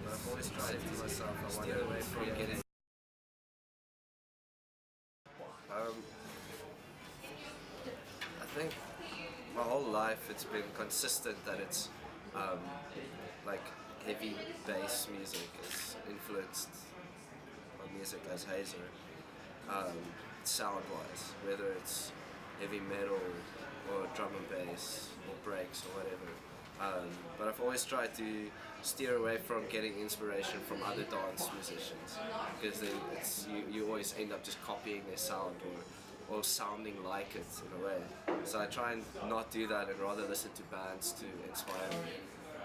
I've always tried to myself, I want to away from getting. I think my whole life it's been consistent that it's like heavy bass music is influenced by music as Haezer, sound-wise, whether it's heavy metal or drum and bass or breaks or whatever. But I've always tried to steer away from getting inspiration from other dance musicians, because then you always end up just copying their sound or sounding like it in a way. So I try and not do that and rather listen to bands to inspire me.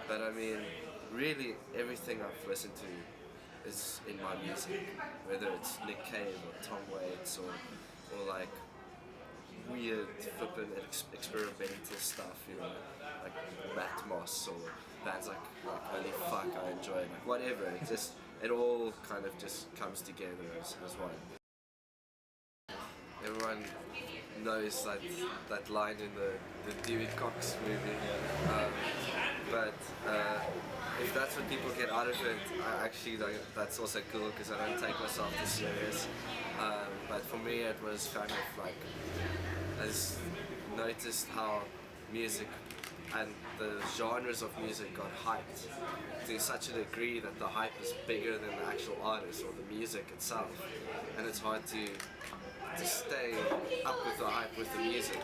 But I mean, really everything I've listened to is in my music, whether it's Nick Cave or Tom Waits or like weird flippin' experimental stuff, you know, like Matt Moss or bands like Holy Fuck I enjoy, like whatever, it all kind of just comes together as one. Everyone knows that line in the Dewey Cox movie, but if that's what people get out of it, I actually that's also cool because I don't take myself too serious. But for me it was kind of like, I just noticed how music and the genres of music got hyped to such a degree that the hype is bigger than the actual artist or the music itself, and it's hard to stay up with the hype with the music,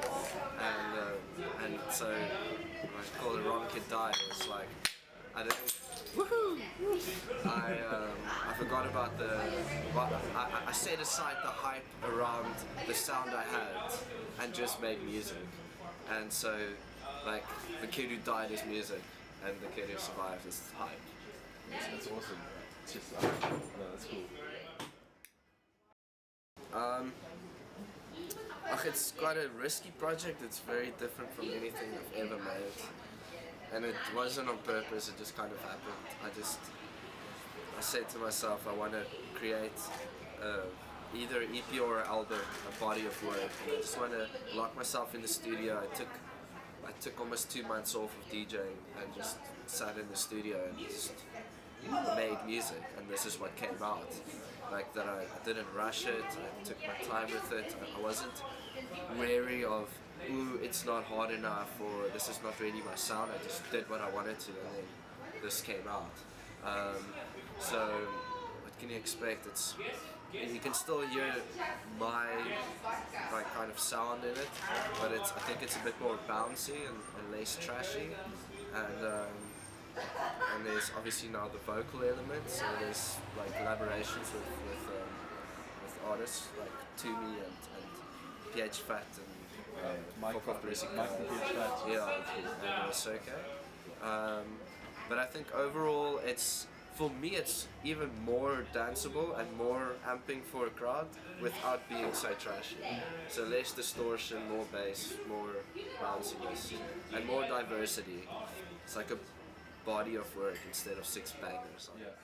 and so I call it Wrong Kid Died. It's like I forgot about I set aside the hype around the sound I had and just made music, and so like the kid who died is music and the kid who survived is hype. That's awesome. It's just no, that's cool. It's quite a risky project. It's very different from anything I've ever made, and it wasn't on purpose. It just kind of happened. I said to myself, I want to create either an EP or an album, a body of work, and I just want to lock myself in the studio. I took almost 2 months off of DJing and just sat in the studio and just made music, and this is what came out. Like that, I didn't rush it. I took my time with it. I wasn't wary of, ooh, it's not hard enough, or this is not really my sound. I just did what I wanted to, and then this came out. So what can you expect? You can still hear my kind of sound in it, but I think it's a bit more bouncy and less trashy, and there's obviously now the vocal element, so there's like collaborations with artists like Toomey and PH Fat and Mike from PH Fat. Yeah, and Soke. But I think overall for me it's even more danceable and more amping for a crowd without being so trashy. So less distortion, more bass, more bounciness, and more diversity. It's like a body of work instead of 6 bangers. Yeah.